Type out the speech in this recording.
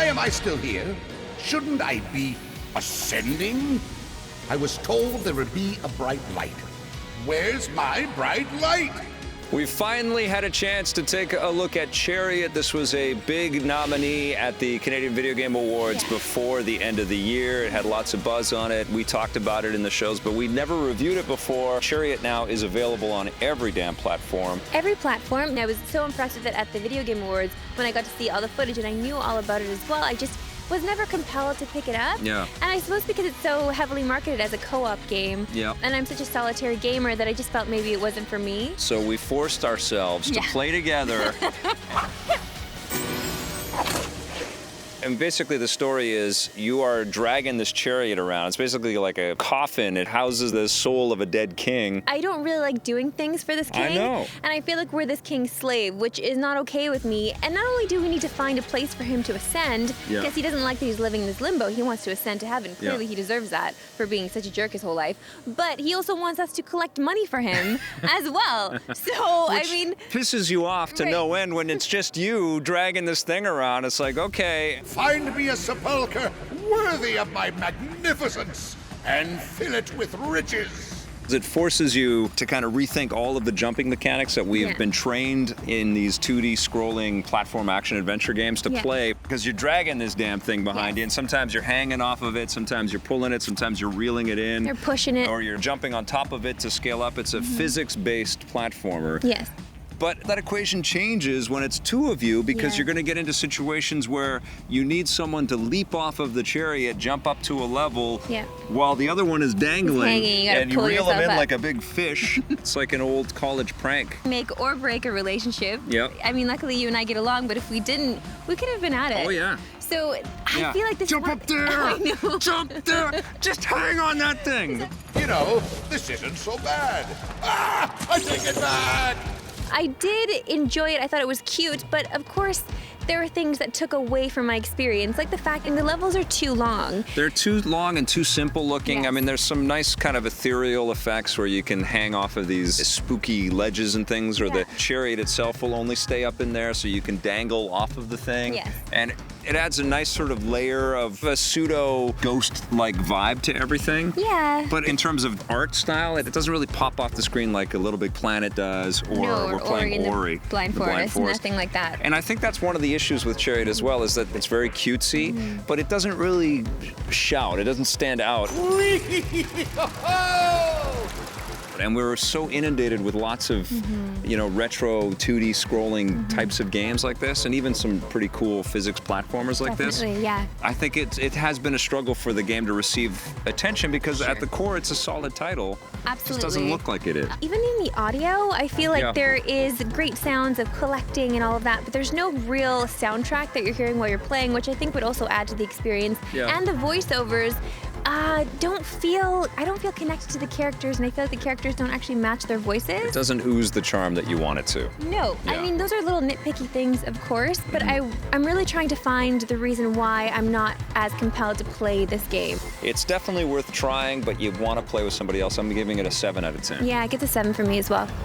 Why am I still here? Shouldn't I be ascending? I was told there would be a bright light. Where's my bright light? We finally had a chance to take a look at Chariot. This was a big nominee at the Canadian Video Game Awards before the end of the year. It had lots of buzz on it. We talked about it in the shows, but we never reviewed it before. Chariot now is available on every damn platform. Every platform. And I was so impressed with it at the Video Game Awards when I got to see all the footage, and I knew all about it as well. I just was never compelled to pick it up. Yeah. And I suppose because it's so heavily marketed as a co-op game, and I'm such a solitary gamer that I just felt maybe it wasn't for me. So we forced ourselves to play together. And basically the story is you are dragging this chariot around. It's basically like a coffin. It houses the soul of a dead king. I don't really like doing things for this king. I know. And I feel like we're this king's slave, which is not okay with me. And not only do we need to find a place for him to ascend, because he doesn't like that he's living in this limbo. He wants to ascend to heaven. Clearly he deserves that for being such a jerk his whole life. But he also wants us to collect money for him as well. So, Which I mean... pisses you off to no end when it's just you dragging this thing around. It's like, okay... Find me a sepulcher worthy of my magnificence and fill it with riches. It forces you to kind of rethink all of the jumping mechanics that we've been trained in these 2D scrolling platform action adventure games to play, because you're dragging this damn thing behind you, and sometimes you're hanging off of it, sometimes you're pulling it, sometimes you're reeling it in. You're pushing it. Or you're jumping on top of it to scale up. It's a physics-based platformer. Yes. But that equation changes when it's two of you, because you're going to get into situations where you need someone to leap off of the chariot, jump up to a level, while the other one is dangling, hanging, and you reel him in up like a big fish. It's like an old college prank. Make or break a relationship. Yep. I mean, luckily you and I get along, but if we didn't, we could have been at it. Oh, yeah. So I feel like this Jump up there! I know. Jump there! Just hang on that thing! You know, this isn't so bad. Ah! I take it back! I did enjoy it. I thought it was cute, but of course, there are things that took away from my experience, like the fact that the levels are too long. They're too long and too simple looking. I mean, there's some nice kind of ethereal effects where you can hang off of these spooky ledges and things, or the chariot itself will only stay up in there so you can dangle off of the thing. Yes. And it adds a nice sort of layer of a pseudo ghost-like vibe to everything. Yeah. But in terms of art style, it doesn't really pop off the screen like a Little Big Planet does, or we're playing Ori. The Blind Forest, nothing like that. And I think that's one of the issues with Chariot as well, is that it's very cutesy, but it doesn't really shout. It doesn't stand out. And we were so inundated with lots of, you know, retro 2D scrolling types of games like this, and even some pretty cool physics platformers like this. Yeah. I think it has been a struggle for the game to receive attention, because at the core it's a solid title. Absolutely. It just doesn't look like it is. Even in the audio, I feel like there is great sounds of collecting and all of that, but there's no real soundtrack that you're hearing while you're playing, which I think would also add to the experience. And the voiceovers I don't feel connected to the characters, and I feel like the characters don't actually match their voices. It doesn't ooze the charm that you want it to. No. I mean, those are little nitpicky things, of course, but I'm really trying to find the reason why I'm not as compelled to play this game. It's definitely worth trying, but you want to play with somebody else. I'm giving it a 7 out of 10. Yeah, it gets a 7 for me as well.